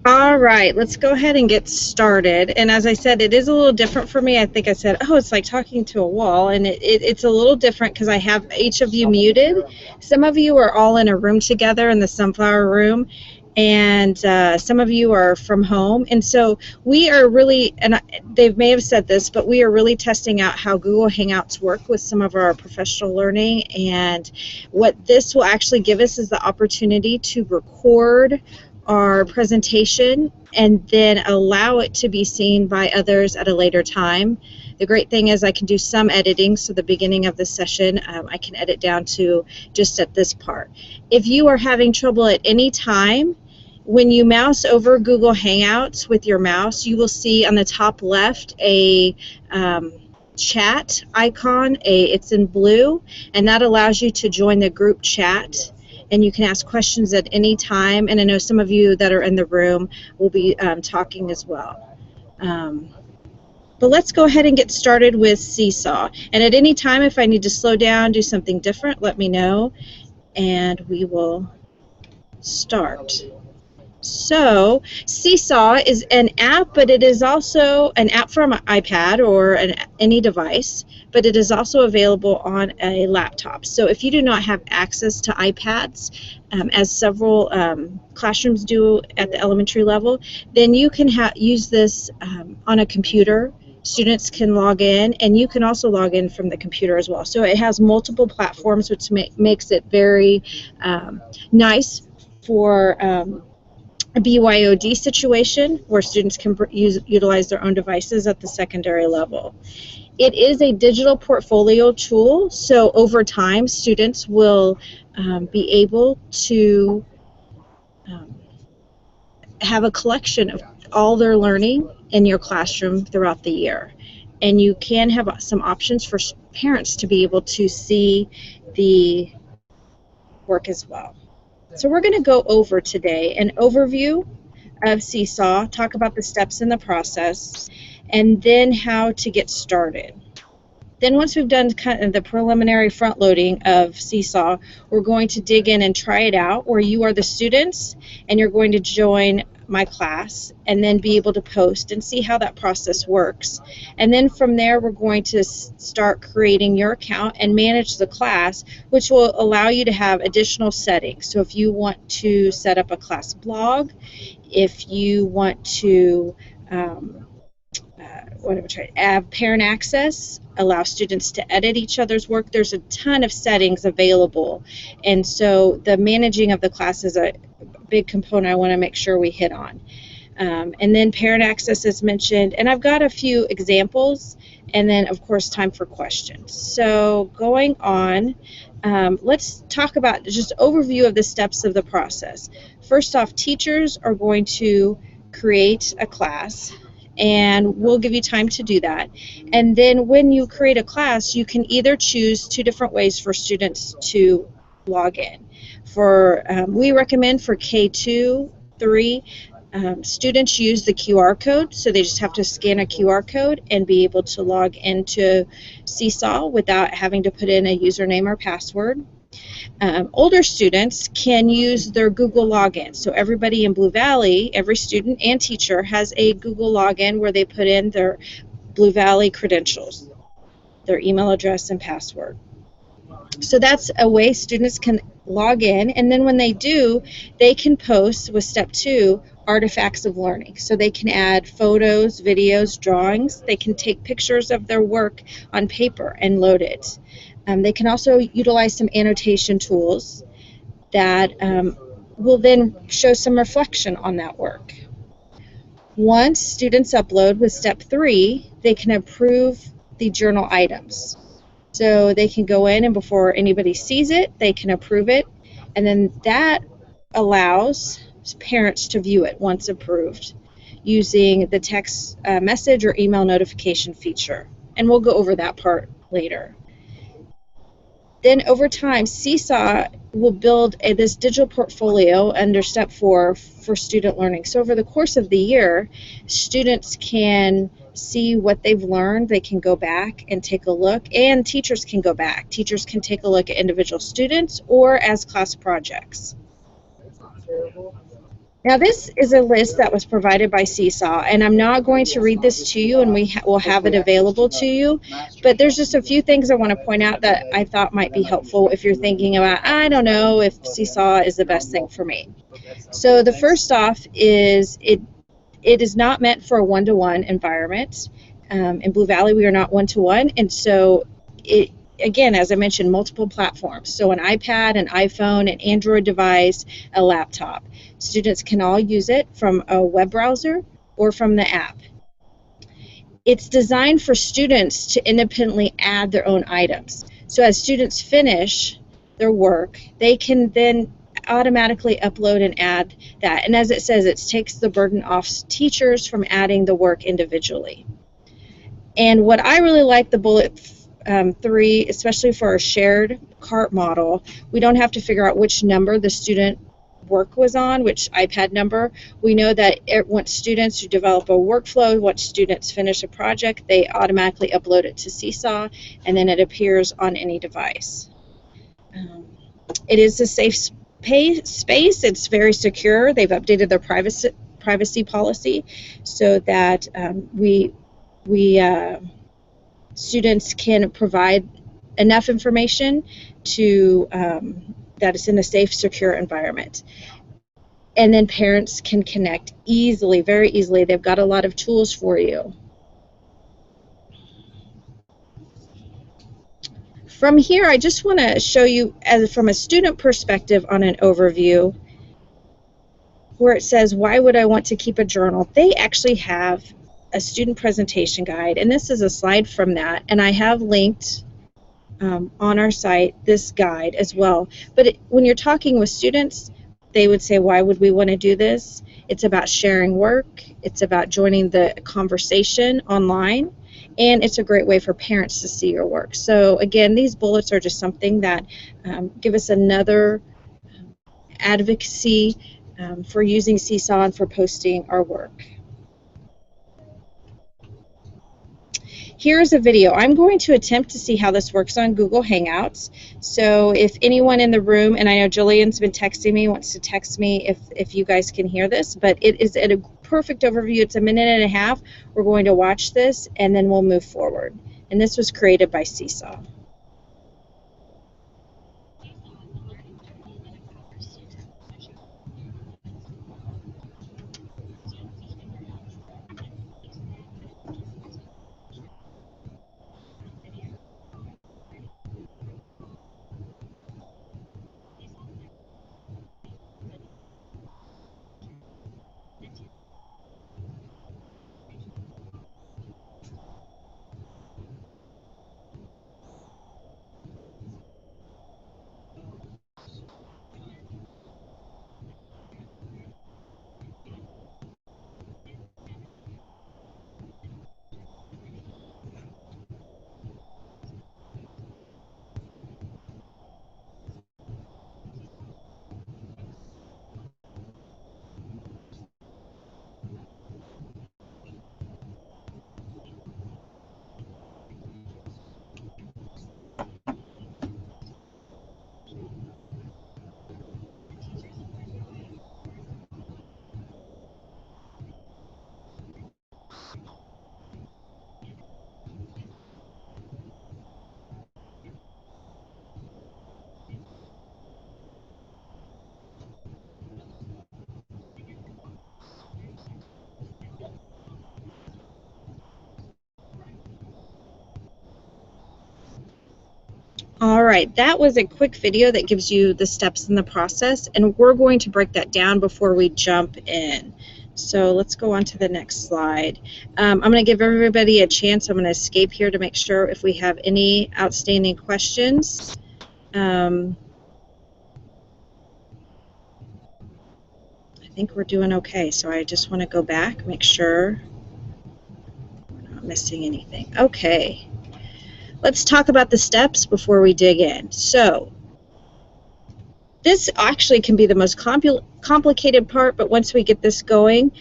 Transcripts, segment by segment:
All right, let's go ahead and get started. And as I said, it is a little different for me. I think I said, oh, it's like talking to a wall. And it's a little different because I have each of you muted. Some of you are all in a room together in the sunflower room. And some of you are from home. And so we are really, and they may have said this, but we are really testing out how Google Hangouts work with some of our professional learning. And what this will actually give us is the opportunity to record our presentation and then allow it to be seen by others at a later time. The great thing is I can do some editing, so the beginning of the session I can edit down to just at this part. If you are having trouble at any time, when you mouse over Google Hangouts with your mouse, you will see on the top left a chat icon. It's in blue, and that allows you to join the group chat. And you can ask questions at any time. And I know some of you that are in the room will be talking as well. But let's go ahead and get started with Seesaw. And at any time, if I need to slow down, do something different, let me know, and we will start. So Seesaw is an app, but it is also an app from an iPad or any device, but it is also available on a laptop. So if you do not have access to iPads, as several classrooms do at the elementary level, then you can use this on a computer. Students can log in, and you can also log in from the computer as well. So it has multiple platforms, which makes it very nice for a BYOD situation where students can utilize their own devices at the secondary level. It is a digital portfolio tool, so over time students will be able to have a collection of all their learning in your classroom throughout the year. And you can have some options for parents to be able to see the work as well. So we're going to go over today an overview of Seesaw, talk about the steps in the process, and then how to get started. Then once we've done kind of the preliminary front loading of Seesaw, we're going to dig in and try it out where you are the students and you're going to join my class and then be able to post and see how that process works. And then from there we're going to start creating your account and manage the class, which will allow you to have additional settings. So if you want to set up a class blog, if you want to have parent access, allow students to edit each other's work, there's a ton of settings available. And so the managing of the class is a big component I want to make sure we hit on. And then parent access is mentioned, and I've got a few examples, and then of course time for questions. So going on, let's talk about just overview of the steps of the process. First off, teachers are going to create a class, and we'll give you time to do that. And then when you create a class, you can either choose two different ways for students to log in. We recommend for K2, 3, students use the QR code, so they just have to scan a QR code and be able to log into Seesaw without having to put in a username or password. Older students can use their Google login. So everybody in Blue Valley, every student and teacher has a Google login where they put in their Blue Valley credentials, their email address and password. So that's a way students can log in, and then when they do, they can post with step 2 artifacts of learning. So they can add photos, videos, drawings. They can take pictures of their work on paper and load it. They can also utilize some annotation tools that will then show some reflection on that work. Once students upload with step 3, they can approve the journal items. So they can go in, and before anybody sees it, they can approve it, and then that allows parents to view it once approved using the text message or email notification feature. And we'll go over that part later. Then over time, Seesaw will build this digital portfolio under step 4 for student learning. So over the course of the year, students can see what they've learned. They can go back and take a look, and teachers can go back. Teachers can take a look at individual students or as class projects. Now this is a list that was provided by Seesaw, and I'm not going to read this to you, and we will have it available to you, but there's just a few things I want to point out that I thought might be helpful if you're thinking about, I don't know if Seesaw is the best thing for me. So the first off is it is not meant for a one-to-one environment. In Blue Valley, we are not one-to-one, and so it, again, as I mentioned, multiple platforms. So an iPad, an iPhone, an Android device, a laptop. Students can all use it from a web browser or from the app. It's designed for students to independently add their own items. So as students finish their work, they can then automatically upload and add that. And as it says, it takes the burden off teachers from adding the work individually. And what I really like the bullet 3, especially for our shared cart model, we don't have to figure out which number the student work was on, which iPad number. We know that once students who develop a workflow, once students finish a project, they automatically upload it to Seesaw, and then it appears on any device. It is a safe space. It's very secure. They've updated their privacy policy so that students can provide enough information to that it's in a safe, secure environment. And then parents can connect easily, very easily. They've got a lot of tools for you. From here, I just want to show you, from a student perspective on an overview, where it says, why would I want to keep a journal? They actually have a student presentation guide, and this is a slide from that, and I have linked on our site this guide as well. But when you're talking with students, they would say, why would we want to do this? It's about sharing work, it's about joining the conversation online, and it's a great way for parents to see your work. So again, these bullets are just something that give us another advocacy for using Seesaw and for posting our work. Here's a video. I'm going to attempt to see how this works on Google Hangouts. So if anyone in the room, and I know Jillian's been texting me, wants to text me if you guys can hear this, but it is at a perfect overview. It's a minute and a half. We're going to watch this and then we'll move forward. And this was created by Seesaw. All right, that was a quick video that gives you the steps in the process, and we're going to break that down before we jump in. So let's go on to the next slide. I'm going to give everybody a chance. I'm going to escape here to make sure if we have any outstanding questions. I think we're doing okay, so I just want to go back, make sure we're not missing anything. Okay. Let's talk about the steps before we dig in. So this actually can be the most complicated part, but once we get this going,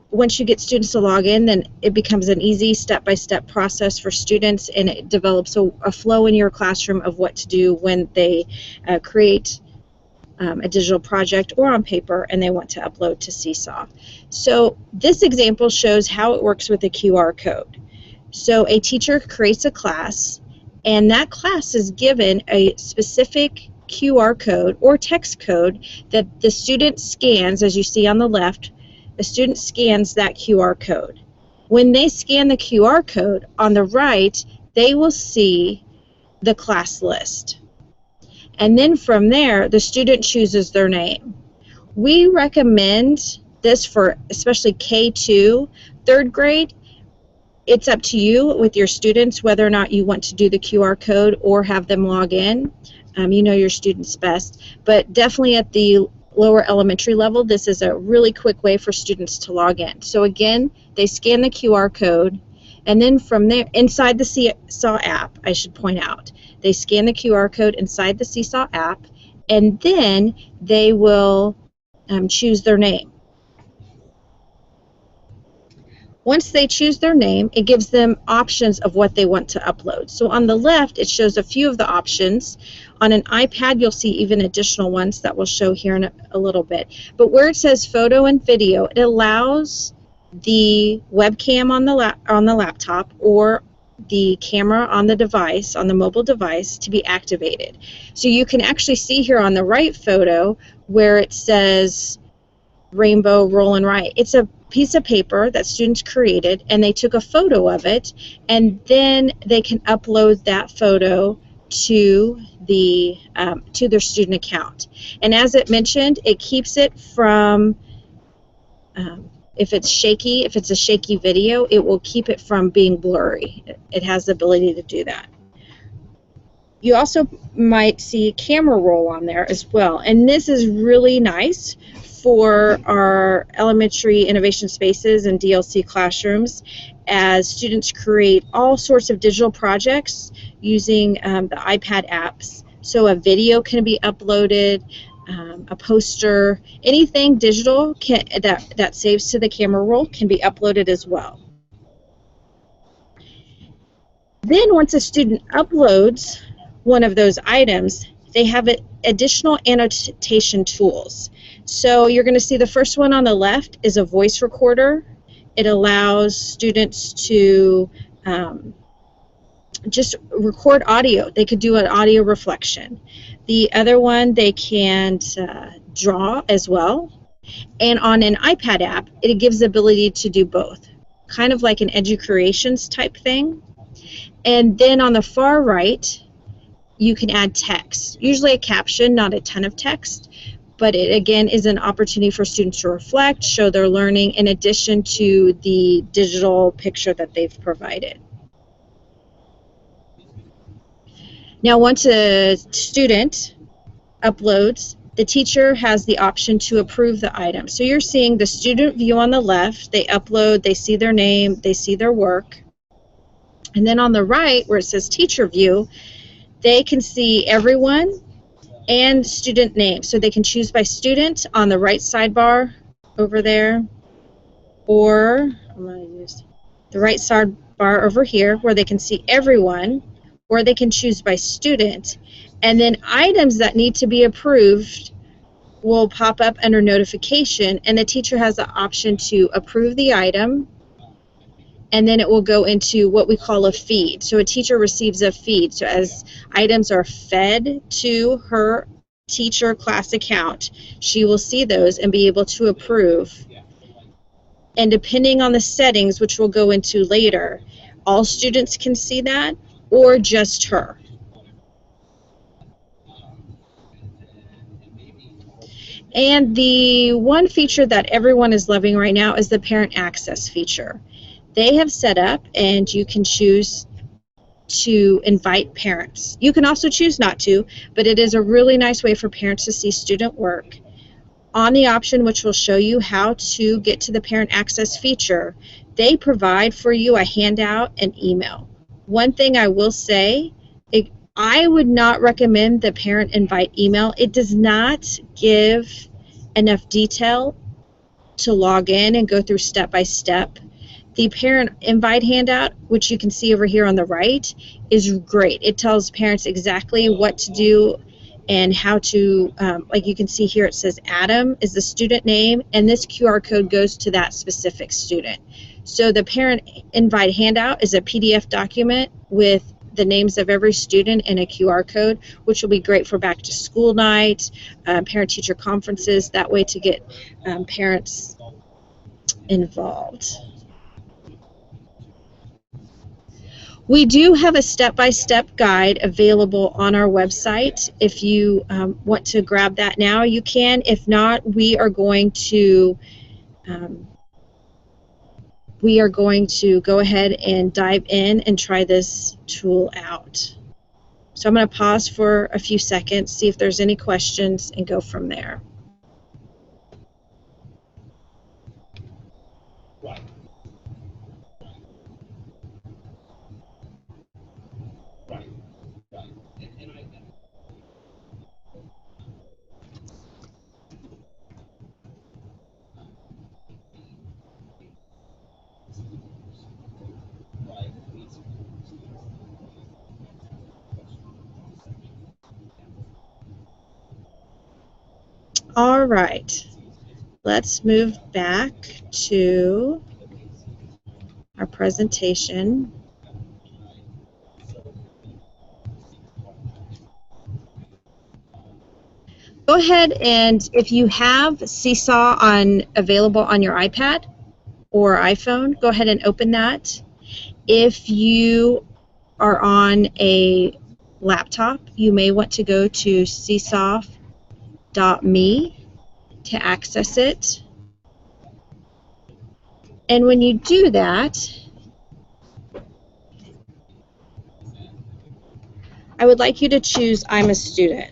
once you get students to log in, then it becomes an easy step-by-step process for students, and it develops a flow in your classroom of what to do when they create a digital project or on paper, and they want to upload to Seesaw. So this example shows how it works with a QR code. So a teacher creates a class, and that class is given a specific QR code or text code that the student scans. As you see on the left, the student scans that QR code. When they scan the QR code on the right, they will see the class list. And then from there, the student chooses their name. We recommend this for especially K2, third grade. It's up to you with your students whether or not you want to do the QR code or have them log in. You know your students best. But definitely at the lower elementary level, this is a really quick way for students to log in. So again, they scan the QR code, and then from there, inside the Seesaw app, I should point out, they scan the QR code inside the Seesaw app, and then they will choose their name. Once they choose their name, it gives them options of what they want to upload. So on the left, it shows a few of the options. On an iPad, you'll see even additional ones that we'll show here in a little bit. But where it says photo and video, it allows the webcam on the laptop or the camera on the device, on the mobile device, to be activated. So you can actually see here on the right photo where it says rainbow roll and write. It's a piece of paper that students created, and they took a photo of it, and then they can upload that photo to their student account. And as it mentioned, it keeps it from if it's a shaky video, it will keep it from being blurry. It has the ability to do that. You also might see camera roll on there as well, and this is really nice for our elementary innovation spaces and DLC classrooms as students create all sorts of digital projects using the iPad apps. So a video can be uploaded, a poster, anything digital that saves to the camera roll can be uploaded as well. Then once a student uploads one of those items, they have additional annotation tools. So you're going to see the first one on the left is a voice recorder. It allows students to just record audio. They could do an audio reflection. The other one, they can draw as well. And on an iPad app, it gives the ability to do both, kind of like an EduCreations type thing. And then on the far right, you can add text, usually a caption, not a ton of text. But it, again, is an opportunity for students to reflect, show their learning, in addition to the digital picture that they've provided. Now, once a student uploads, the teacher has the option to approve the item. So you're seeing the student view on the left. They upload, they see their name, they see their work. And then on the right, where it says teacher view, they can see everyone and student name. So they can choose by student on the right sidebar over there, or I'm going to use the right sidebar over here where they can see everyone, or they can choose by student. And then items that need to be approved will pop up under notification, and the teacher has the option to approve the item, and then it will go into what we call a feed. So a teacher receives a feed. So as items are fed to her teacher class account, she will see those and be able to approve. And depending on the settings, which we'll go into later, all students can see that or just her. And the one feature that everyone is loving right now is the parent access feature. They have set up, and you can choose to invite parents. You can also choose not to, but it is a really nice way for parents to see student work. On the option, which will show you how to get to the parent access feature, they provide for you a handout and email. One thing I will say, I would not recommend the parent invite email. It does not give enough detail to log in and go through step by step. The parent invite handout, which you can see over here on the right, is great. It tells parents exactly what to do and how to, like you can see here, it says Adam is the student name, and this QR code goes to that specific student. So the parent invite handout is a PDF document with the names of every student and a QR code, which will be great for back to school night, parent-teacher conferences, that way to get parents involved. We do have a step-by-step guide available on our website. If you want to grab that now, you can. If not, we are going to go ahead and dive in and try this tool out. So I'm going to pause for a few seconds, see if there's any questions, and go from there. All right, let's move back to our presentation. Go ahead, and if you have Seesaw available on your iPad or iPhone, go ahead and open that. If you are on a laptop, you may want to go to seesaw.me to access it. And when you do that, I would like you to choose I'm a student.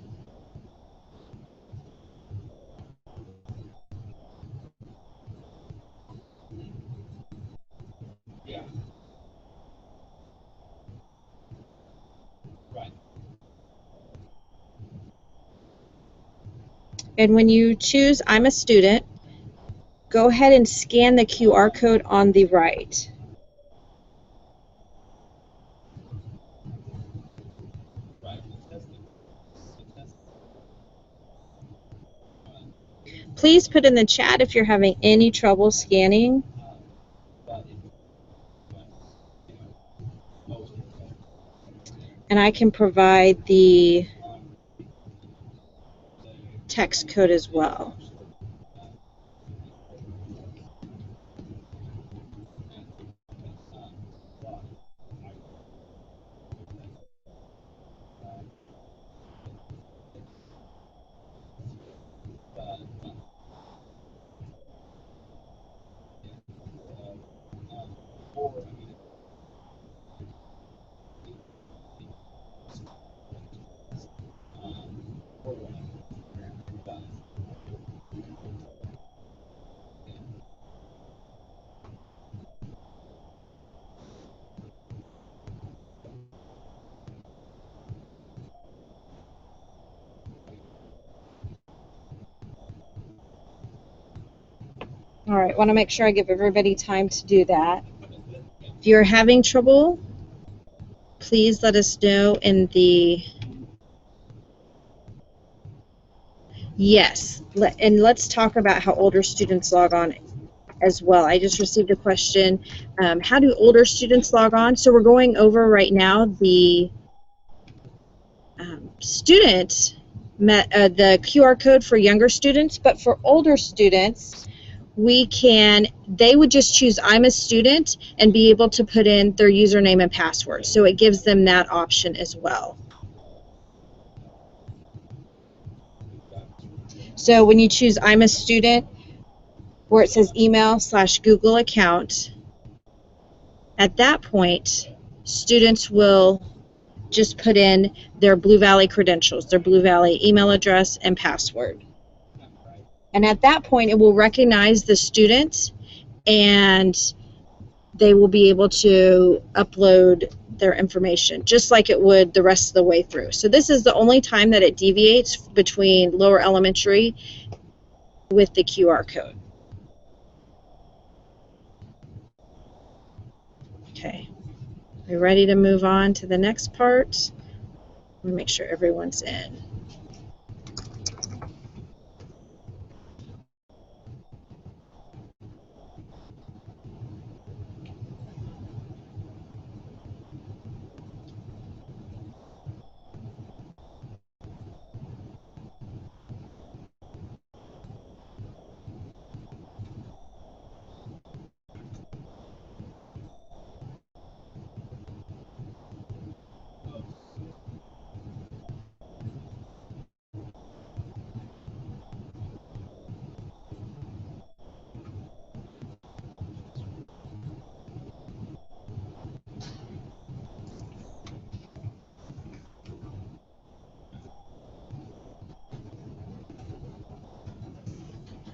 And when you choose I'm a student, go ahead and scan the QR code on the right. Please put in the chat if you're having any trouble scanning. And I can provide the text code as well. All right, want to make sure I give everybody time to do that. If you're having trouble, please let us know in the... Yes, and let's talk about how older students log on as well. I just received a question, how do older students log on? So we're going over right now the the QR code for younger students, but for older students, they would just choose I'm a student and be able to put in their username and password. So it gives them that option as well. So when you choose I'm a student, where it says email/Google account, at that point, students will just put in their Blue Valley credentials, their Blue Valley email address and password. And at that point, it will recognize the student, and they will be able to upload their information just like it would the rest of the way through. So this is the only time that it deviates between lower elementary with the QR code. Okay, we're ready to move on to the next part. Let me make sure everyone's in.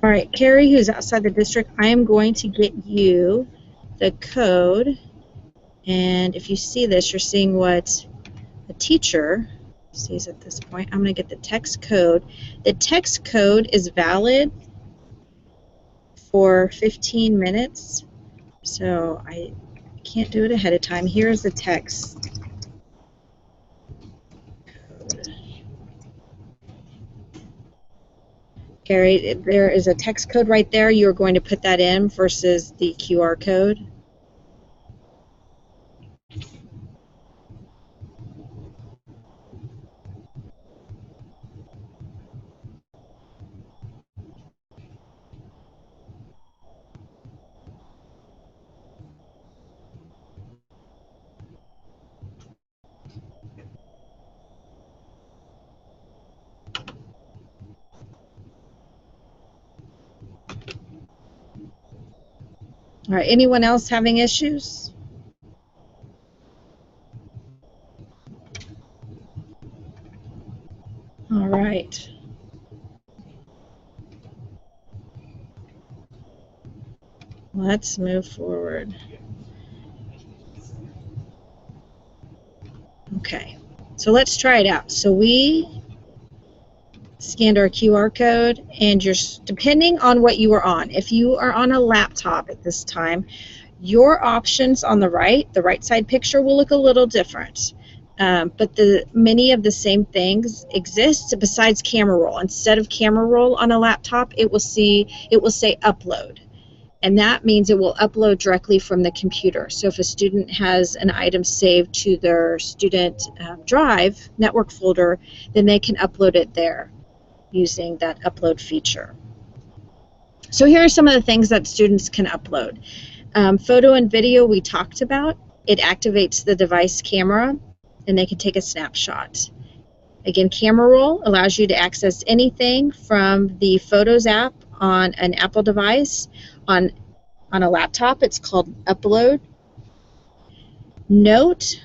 All right, Carrie, who's outside the district, I am going to get you the code. And if you see this, you're seeing what the teacher sees at this point. I'm going to get the text code. The text code is valid for 15 minutes. So I can't do it ahead of time. Here's the text code. Carrie, there is a text code right there. You're going to put that in versus the QR code. All right, anyone else having issues? All right. Let's move forward. Okay, so let's try it out. So we scanned our QR code, and you're, depending on what you are on, if you are on a laptop at this time, your options on the right side picture will look a little different. But many of the same things exist besides camera roll. Instead of camera roll on a laptop, it will say upload. And that means it will upload directly from the computer. So if a student has an item saved to their student drive network folder, then they can upload it there using that upload feature. So here are some of the things that students can upload. Photo and video we talked about. It activates the device camera and they can take a snapshot. Again, camera roll allows you to access anything from the Photos app on an Apple device. On a laptop, it's called Upload. Note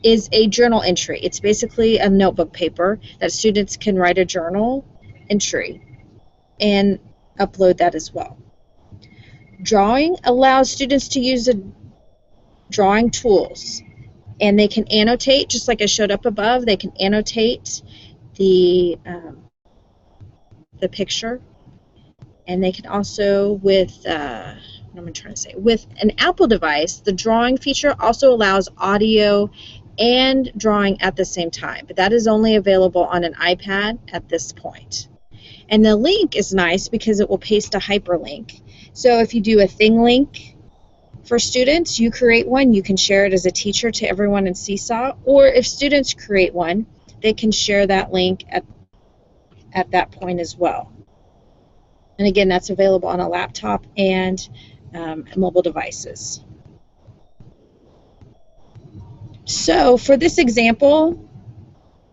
is a journal entry. It's basically a notebook paper that students can write a journal entry and upload that as well. Drawing allows students to use drawing tools, and they can annotate, just like I showed up above. They can annotate the picture, and they can also, with what am I trying to say? With an Apple device, the drawing feature also allows audio and drawing at the same time, but that is only available on an iPad at this point. And the link is nice because it will paste a hyperlink. So if you do a thing link for students, you create one, you can share it as a teacher to everyone in Seesaw, or if students create one, they can share that link at that point as well. And again, that's available on a laptop and mobile devices. So for this example,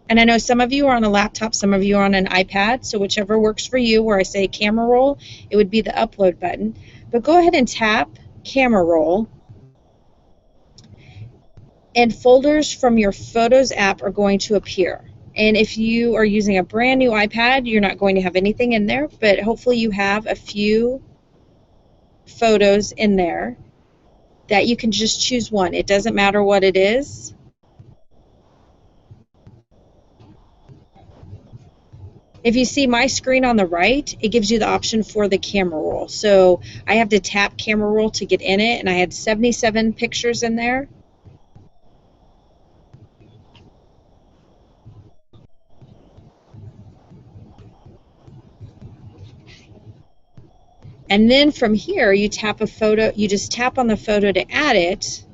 and I know some of you are on a laptop, some of you are on an iPad, so whichever works for you, where I say camera roll, it would be the upload button. But go ahead and tap camera roll, and folders from your Photos app are going to appear. And if you are using a brand new iPad, you're not going to have anything in there, but hopefully you have a few photos in there that you can just choose one. It doesn't matter what it is. If you see my screen on the right, it gives you the option for the camera roll. So I have to tap camera roll to get in it, and I had 77 pictures in there. And then from here, you tap a photo, you just tap on the photo to add it,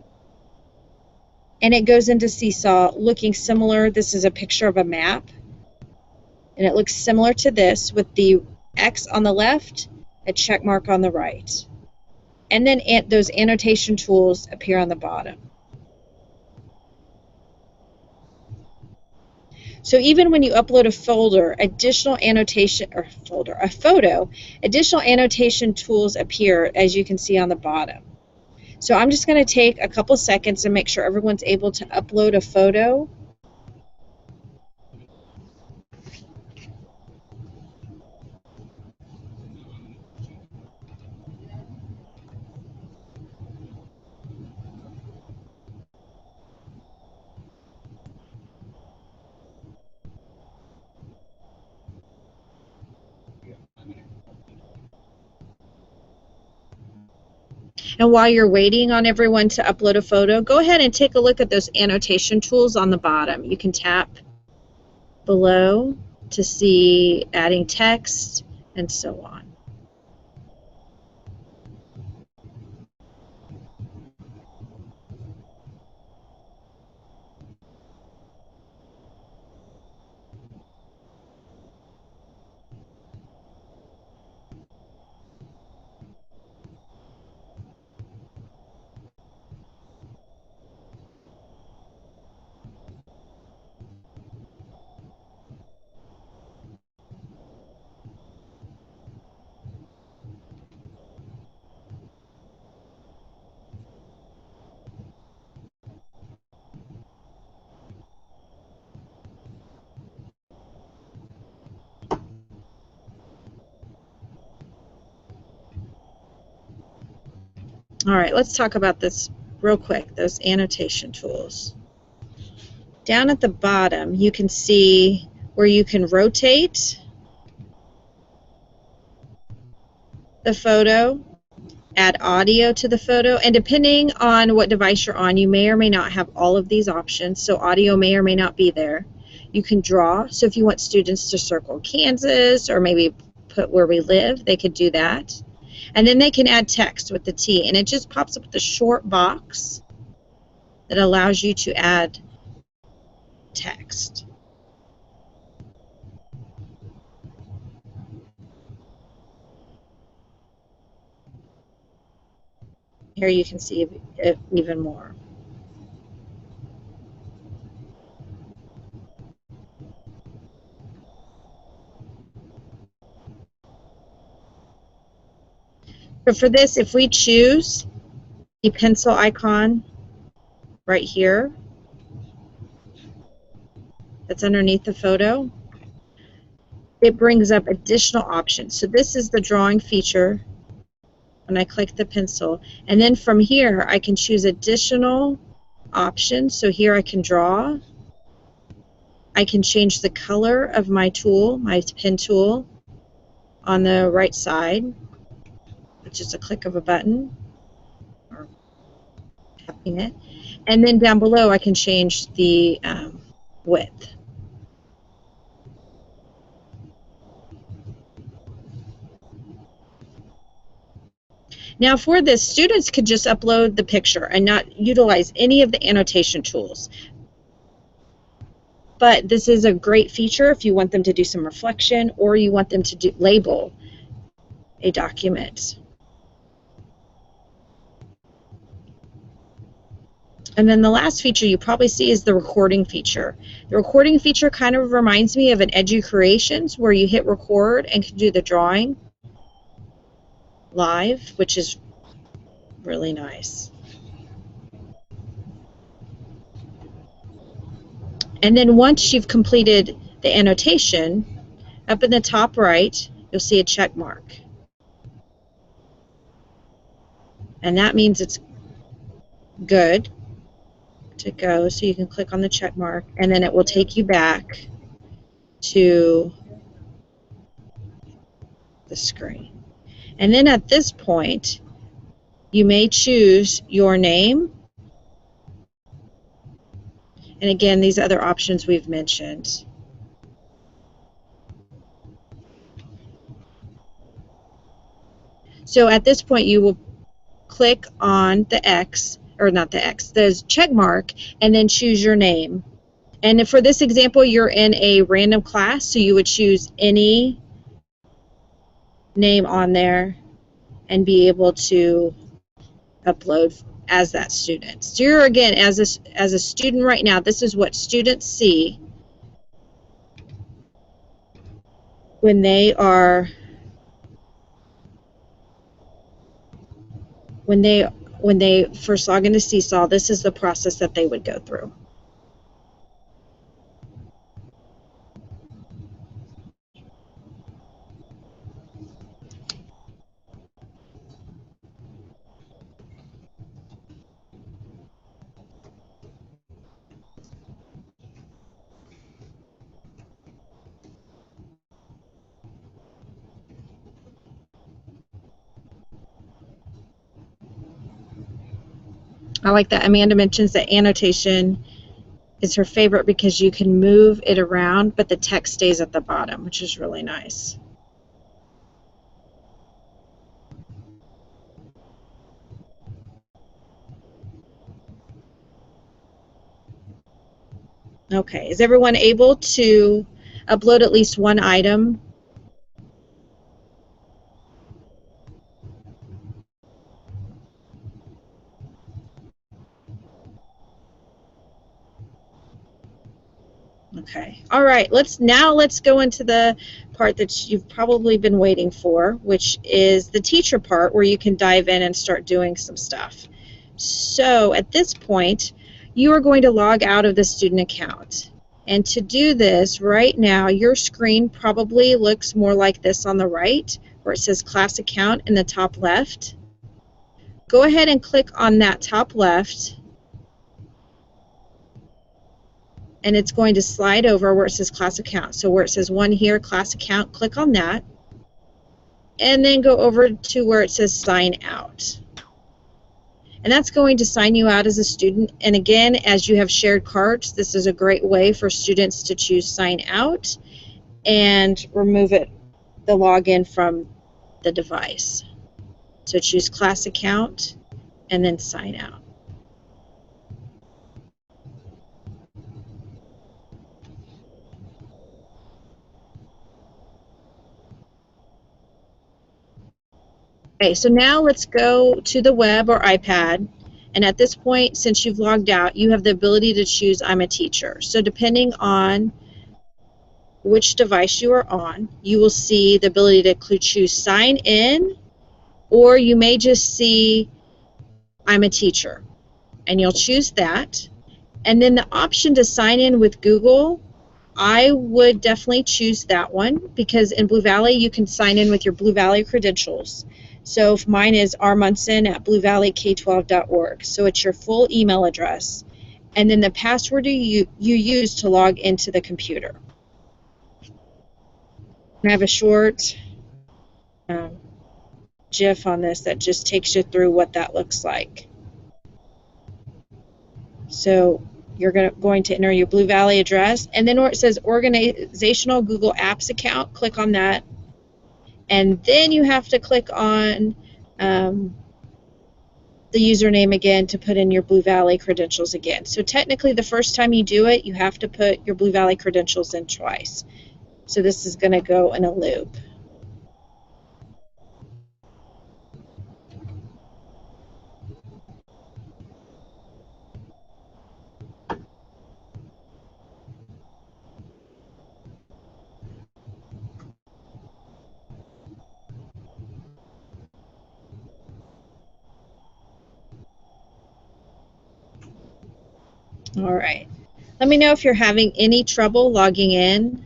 and it goes into Seesaw looking similar. This is a picture of a map, and it looks similar to this with the X on the left, a check mark on the right. And then those annotation tools appear on the bottom. So even when you upload a folder, additional annotation, or folder, a photo, additional annotation tools appear, as you can see on the bottom. So I'm just going to take a couple seconds and make sure everyone's able to upload a photo. And while you're waiting on everyone to upload a photo, go ahead and take a look at those annotation tools on the bottom. You can tap below to see adding text and so on. All right, let's talk about this real quick, those annotation tools. Down at the bottom, you can see where you can rotate the photo, add audio to the photo, and depending on what device you're on, you may or may not have all of these options, so audio may or may not be there. You can draw, so if you want students to circle Kansas or maybe put where we live, they could do that. And then they can add text with the T, and it just pops up with a short box that allows you to add text. Here you can see it even more. So for this, if we choose the pencil icon right here that's underneath the photo, it brings up additional options. So this is the drawing feature when I click the pencil. And then from here, I can choose additional options. So here I can draw. I can change the color of my tool, my pen tool, on the right side, with just a click of a button or tapping it. And then down below, I can change the width. Now for this, students could just upload the picture and not utilize any of the annotation tools. But this is a great feature if you want them to do some reflection or you want them to label a document. And then the last feature you probably see is the recording feature. The recording feature kind of reminds me of an Edu Creations where you hit record and can do the drawing live, which is really nice. And then once you've completed the annotation, up in the top right, you'll see a check mark. And that means it's good to go. So you can click on the check mark, and then it will take you back to the screen. And then at this point, you may choose your name. And again, these other options we've mentioned. So at this point, you will click on the X, or not the X, the check mark, and then choose your name. And for this example, you're in a random class, so you would choose any name on there and be able to upload as that student. So you're, again, as a student right now, this is what students see when they are when they first log into Seesaw. This is the process that they would go through. I like that. Amanda mentions that annotation is her favorite because you can move it around, but the text stays at the bottom, which is really nice. Okay, is everyone able to upload at least one item? Okay, all right, let's go into the part that you've probably been waiting for, which is the teacher part, where you can dive in and start doing some stuff. So at this point, you are going to log out of the student account. And to do this, right now, your screen probably looks more like this on the right, where it says class account in the top left. Go ahead and click on that top left, and it's going to slide over where it says class account. So where it says one here, class account, click on that, and then go over to where it says sign out. And that's going to sign you out as a student. And again, as you have shared cards, this is a great way for students to choose sign out and remove the login from the device. So choose class account and then sign out. Okay, so now let's go to the web or iPad. And at this point, since you've logged out, you have the ability to choose I'm a teacher. So depending on which device you are on, you will see the ability to choose sign in, or you may just see I'm a teacher, and you'll choose that. And then the option to sign in with Google, I would definitely choose that one, because in Blue Valley you can sign in with your Blue Valley credentials. So if mine is rmunson@bluevalleyk12.org, so it's your full email address, and then the password you use to log into the computer. I have a short GIF on this that just takes you through what that looks like. So you're going to enter your Blue Valley address, and then where it says organizational Google Apps account, click on that, and then you have to click on the username again to put in your Blue Valley credentials again. So technically the first time you do it, you have to put your Blue Valley credentials in twice. So this is going to go in a loop. All right. Let me know if you're having any trouble logging in.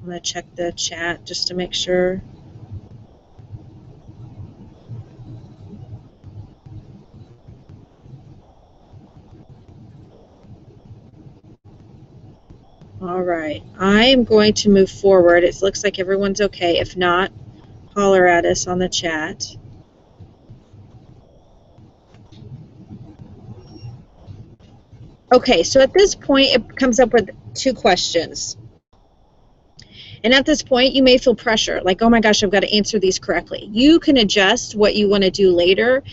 I'm going to check the chat just to make sure. All right. I am going to move forward. It looks like everyone's okay. If not, holler at us on the chat. Okay, so at this point, it comes up with two questions. And at this point, you may feel pressure, like, oh my gosh, I've got to answer these correctly. You can adjust what you want to do later.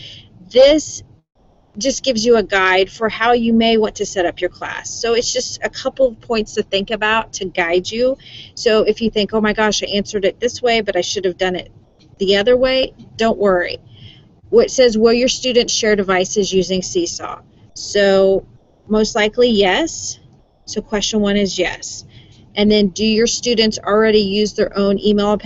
This just gives you a guide for how you may want to set up your class. So it's just a couple of points to think about to guide you. So if you think, oh my gosh, I answered it this way, but I should have done it the other way, don't worry. It says, will your students share devices using Seesaw? So most likely yes. So question one is yes. And then, do your students already use their own email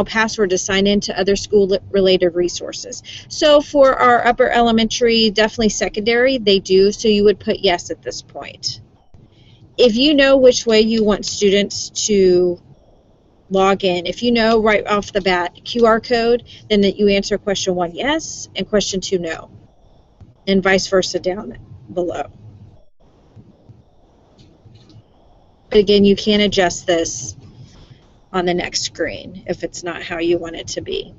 password to sign in to other school-related resources? So for our upper elementary, definitely secondary, they do. So you would put yes at this point. If you know which way you want students to log in, if you know right off the bat QR code, then that you answer question one yes and question two no, and vice versa down below. But again, you can adjust this on the next screen if it's not how you want it to be.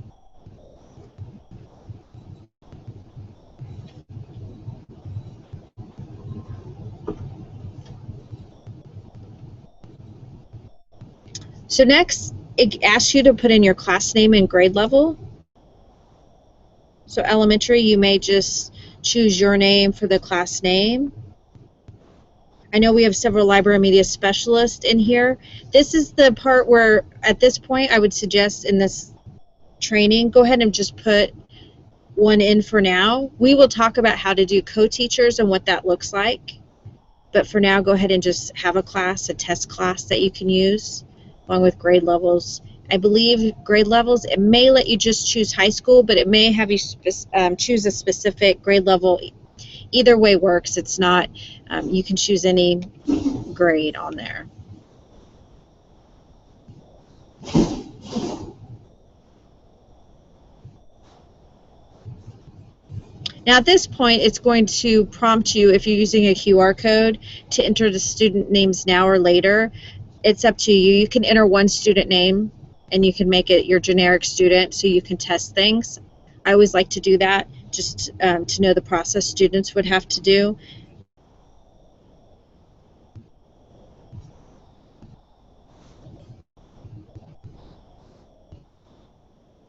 So next, it asks you to put in your class name and grade level. So elementary, you may just choose your name for the class name. I know we have several library media specialists in here. This is the part where, at this point, I would suggest in this training, go ahead and just put one in for now. We will talk about how to do co-teachers and what that looks like. But for now, go ahead and just have a class, a test class that you can use, along with grade levels. I believe grade levels, it may let you just choose high school, but it may have you choose a specific grade level. Either way works. It's not, you can choose any grade on there. Now at this point, it's going to prompt you, if you're using a QR code, to enter the student names now or later. It's up to you. You can enter one student name and you can make it your generic student so you can test things. I always like to do that just to know the process students would have to do.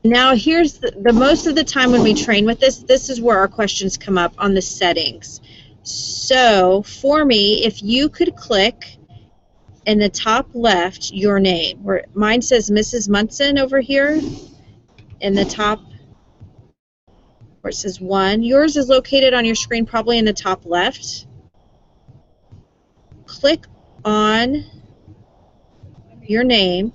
Now here's the most of the time when we train with this is where our questions come up on the settings. So for me, if you could click in the top left your name, where mine says Mrs. Munson over here in the top where it says 1. Yours is located on your screen probably in the top left. Click on your name,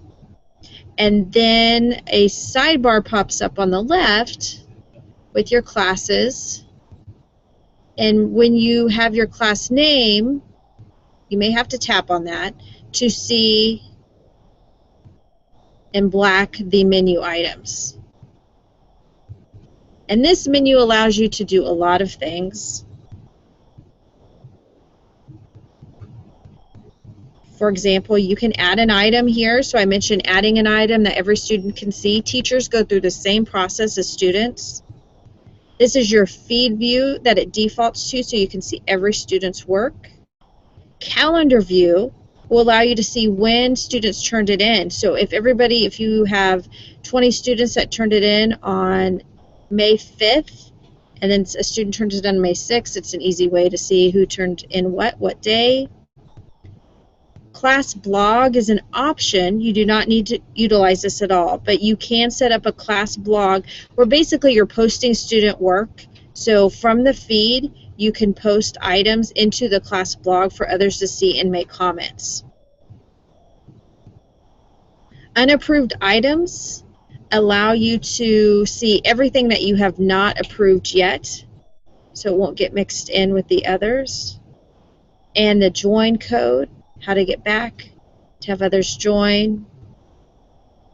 and then a sidebar pops up on the left with your classes. And when you have your class name, you may have to tap on that to see in black the menu items. And this menu allows you to do a lot of things. For example, you can add an item here. So I mentioned adding an item that every student can see. Teachers go through the same process as students. This is your feed view that it defaults to, so you can see every student's work. Calendar view will allow you to see when students turned it in. So if you have 20 students that turned it in on May 5th, and then a student turns it in on May 6th, it's an easy way to see who turned in what day. Class blog is an option. You do not need to utilize this at all, but you can set up a class blog where basically you're posting student work. So from the feed, you can post items into the class blog for others to see and make comments. Unapproved items allow you to see everything that you have not approved yet, so it won't get mixed in with the others. And the join code, how to get back, to have others join,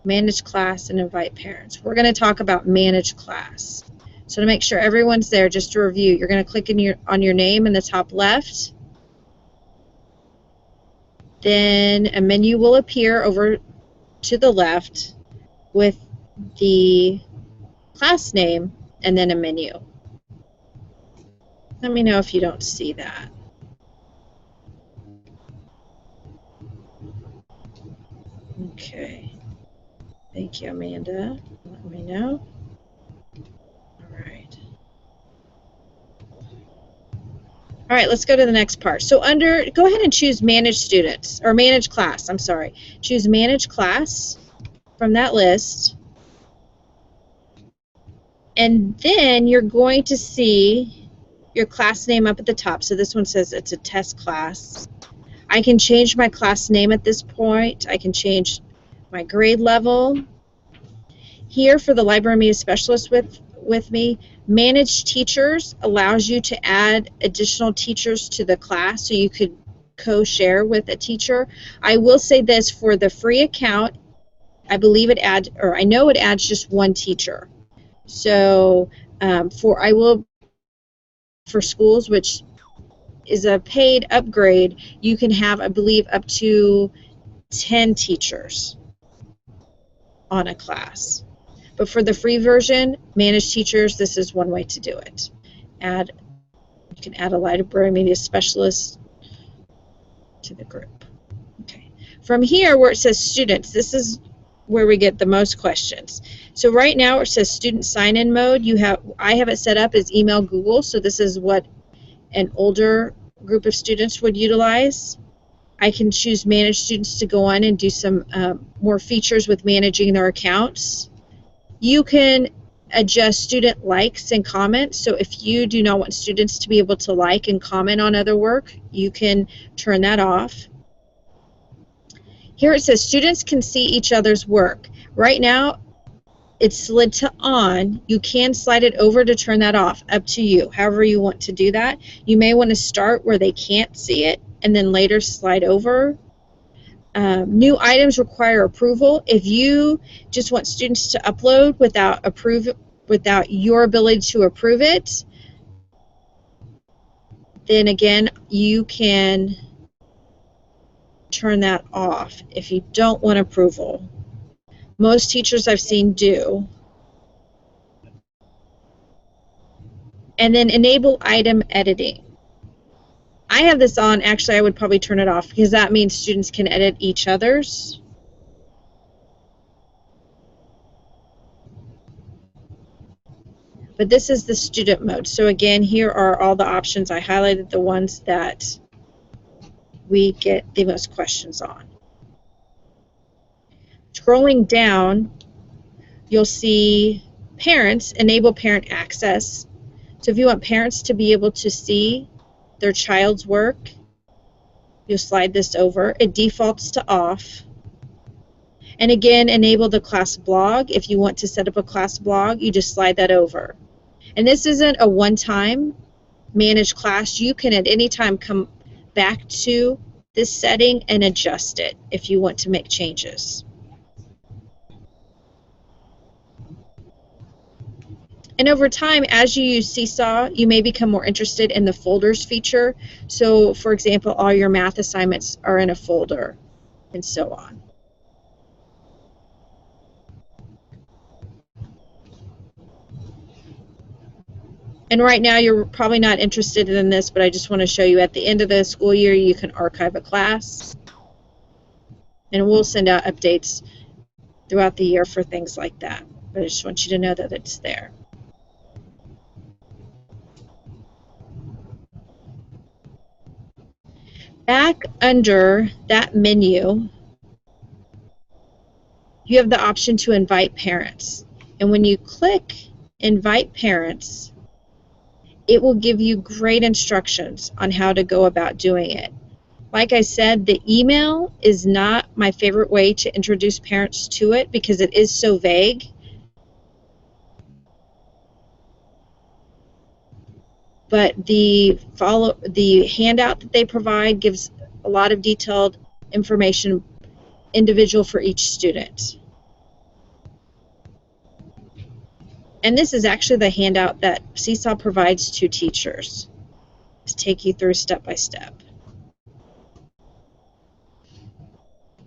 manage class, and invite parents. We're going to talk about manage class. So to make sure everyone's there, just to review, you're going to click on your name in the top left. Then a menu will appear over to the left with the class name and then a menu. Let me know if you don't see that. Okay. Thank you, Amanda. Let me know. All right. All right, let's go to the next part. So go ahead and choose Manage Students, or Manage Class, I'm sorry. Choose Manage Class from that list. And then you're going to see your class name up at the top. So this one says it's a test class. I can change my class name at this point. I can change my grade level. Here for the library media specialist with me, Manage Teachers allows you to add additional teachers to the class so you could co-share with a teacher. I will say this, for the free account, I believe it adds, or I know it adds just one teacher. So for schools, which is a paid upgrade, you can have, I believe, up to 10 teachers on a class. But for the free version, Manage Teachers, this is one way to do it. You can add a library media specialist to the group. Okay. From here where it says students, this is where we get the most questions. So right now it says student sign-in mode. I have it set up as email Google, so this is what an older group of students would utilize. I can choose manage students to go on and do some more features with managing their accounts. You can adjust student likes and comments. So if you do not want students to be able to like and comment on other work, you can turn that off. Here it says students can see each other's work. Right now it's slid to on. You can slide it over to turn that off, up to you, however you want to do that. You may want to start where they can't see it and then later slide over. New items require approval. If you just want students to upload without your ability to approve it, then again you can turn that off if you don't want approval. Most teachers I've seen do. And then enable item editing. I have this on. Actually, I would probably turn it off because that means students can edit each other's. But this is the student mode. So again, here are all the options. I highlighted the ones that we get the most questions on. Scrolling down, you'll see parents, enable parent access. So if you want parents to be able to see their child's work, you'll slide this over. It defaults to off. And again, enable the class blog. If you want to set up a class blog, you just slide that over. And this isn't a one-time manage class. You can at any time come back to this setting and adjust it if you want to make changes. And over time, as you use Seesaw, you may become more interested in the folders feature. So, for example, all your math assignments are in a folder, and so on. And right now, you're probably not interested in this, but I just want to show you at the end of the school year, you can archive a class. And we'll send out updates throughout the year for things like that. But I just want you to know that it's there. Back under that menu, you have the option to invite parents. And when you click invite parents, it will give you great instructions on how to go about doing it. Like I said, the email is not my favorite way to introduce parents to it because it is so vague. But the handout that they provide gives a lot of detailed information, individual for each student. And this is actually the handout that Seesaw provides to teachers to take you through step by step.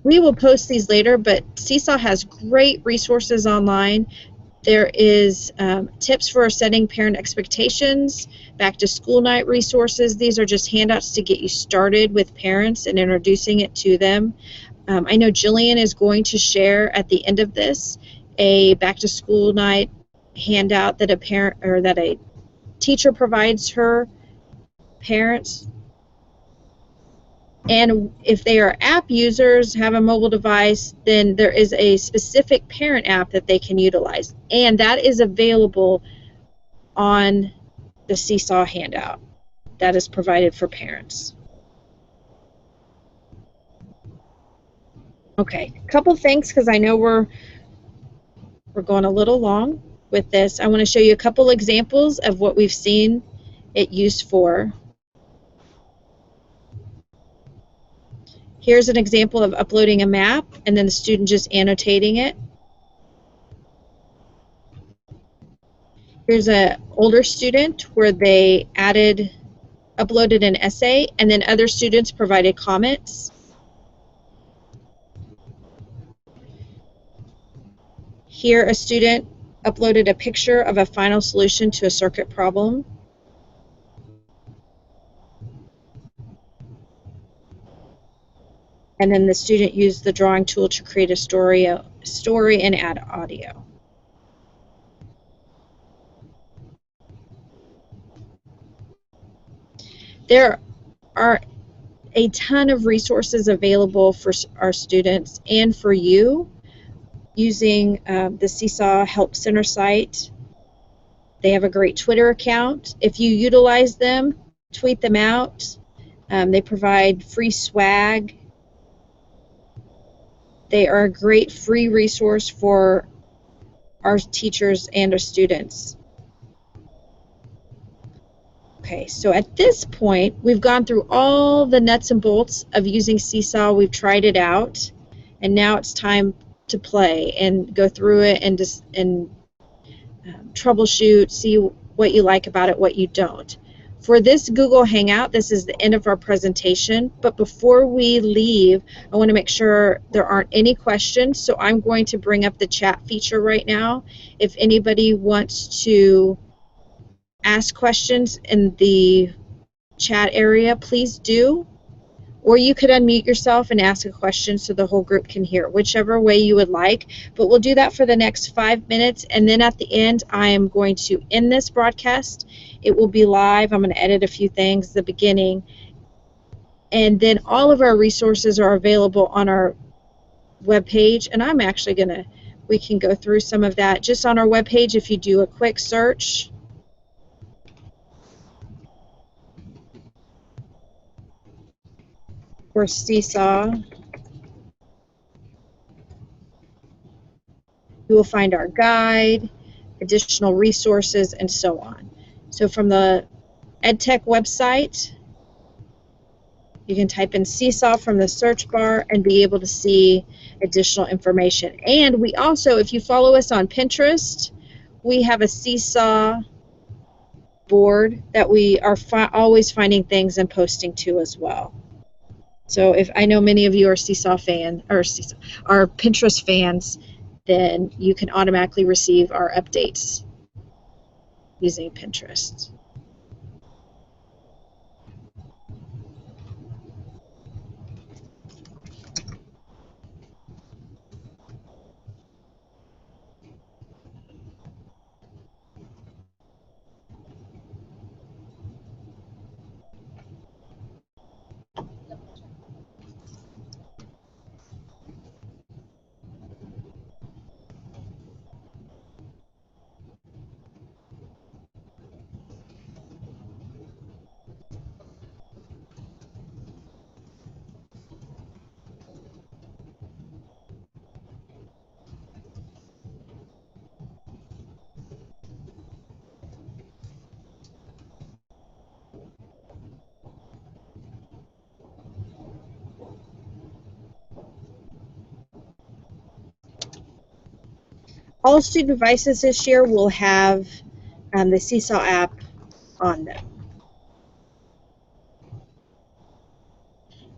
We will post these later, but Seesaw has great resources online. There is tips for setting parent expectations, back to school night resources. These are just handouts to get you started with parents and introducing it to them. I know Jillian is going to share at the end of this a back to school night handout that a teacher provides her parents. And if they are app users, have a mobile device, then there is a specific parent app that they can utilize. And that is available on the Seesaw handout that is provided for parents. Okay, a couple things because I know we're going a little long with this. I want to show you a couple examples of what we've seen it used for. Here's an example of uploading a map and then the student just annotating it. Here's an older student where they uploaded an essay and then other students provided comments. Here a student uploaded a picture of a final solution to a circuit problem. And then the student used the drawing tool to create a story and add audio. There are a ton of resources available for our students and for you using the Seesaw Help Center site. They have a great Twitter account. If you utilize them, tweet them out. They provide free swag. They are a great free resource for our teachers and our students. Okay, so at this point, we've gone through all the nuts and bolts of using Seesaw. We've tried it out, and now it's time to play and go through it and just troubleshoot, see what you like about it, what you don't. For this Google Hangout, this is the end of our presentation, but before we leave, I want to make sure there aren't any questions, so I'm going to bring up the chat feature right now. If anybody wants to ask questions in the chat area, please do. Or you could unmute yourself and ask a question so the whole group can hear, whichever way you would like. But we'll do that for the next 5 minutes, and then at the end, I am going to end this broadcast. It will be live. I'm going to edit a few things at the beginning. And then all of our resources are available on our webpage, and I'm actually going to, we can go through some of that just on our webpage if you do a quick search. For Seesaw, you will find our guide, additional resources, and so on. So from the EdTech website, you can type in Seesaw from the search bar and be able to see additional information. And we also, if you follow us on Pinterest, we have a Seesaw board that we are always finding things and posting to as well. So if I know many of you are Seesaw fans or are Pinterest fans, then you can automatically receive our updates using Pinterest. All student devices this year will have the Seesaw app on them.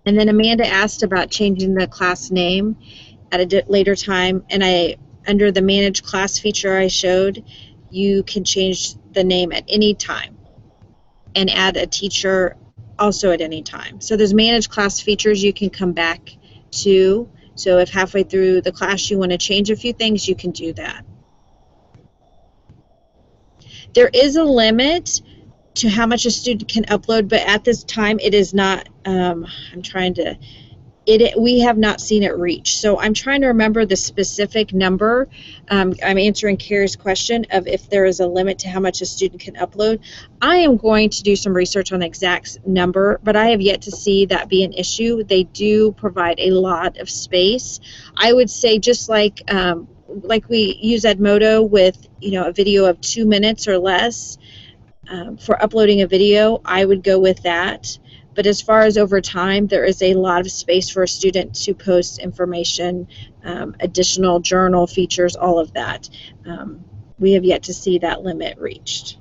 And then Amanda asked about changing the class name at a later time, and under the Manage Class feature I showed, you can change the name at any time and add a teacher also at any time. So there's Manage Class features you can come back to. So if halfway through the class you want to change a few things, you can do that. There is a limit to how much a student can upload, but at this time it is not, we have not seen it reach. So I'm trying to remember the specific number. I'm answering Carrie's question of if there is a limit to how much a student can upload. I am going to do some research on the exact number, but I have yet to see that be an issue. They do provide a lot of space. I would say just like we use Edmodo with a video of 2 minutes or less for uploading a video, I would go with that. But as far as over time, there is a lot of space for a student to post information, additional journal features, all of that. We have yet to see that limit reached.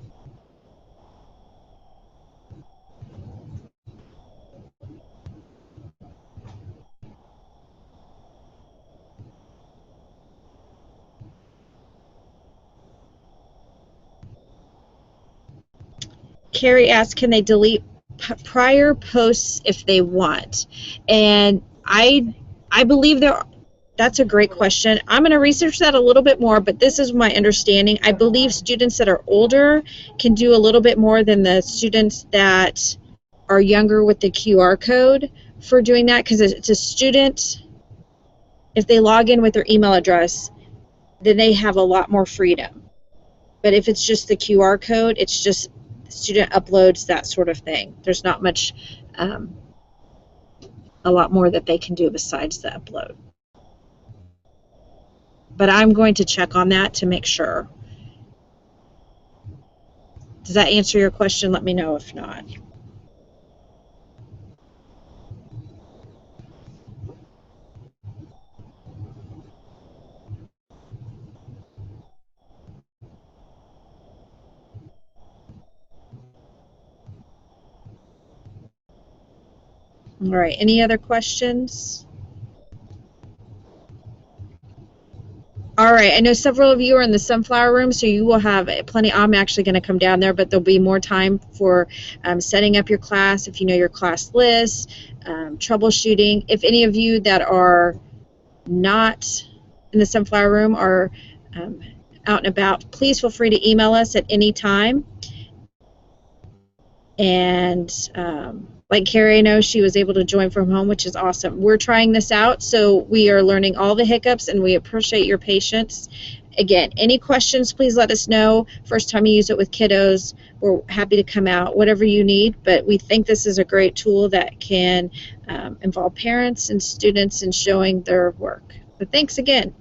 Carrie asked, can they delete prior posts if they want? And I believe that's a great question. I'm going to research that a little bit more, but this is my understanding. I believe students that are older can do a little bit more than the students that are younger with the QR code for doing that, because it's a student. If they log in with their email address, then they have a lot more freedom. But if it's just the QR code, it's just the student uploads, that sort of thing. There's not much, a lot more that they can do besides the upload. But I'm going to check on that to make sure. Does that answer your question? Let me know if not. All right, any other questions? All right, I know several of you are in the sunflower room, so you will have plenty. I'm actually going to come down there, but there'll be more time for setting up your class, if you know your class list, troubleshooting. If any of you that are not in the sunflower room are out and about, please feel free to email us at any time. And like Carrie, I know she was able to join from home, which is awesome. We're trying this out, so we are learning all the hiccups, and we appreciate your patience. Again, any questions, please let us know. First time you use it with kiddos, we're happy to come out, whatever you need. But we think this is a great tool that can involve parents and students in showing their work. But thanks again.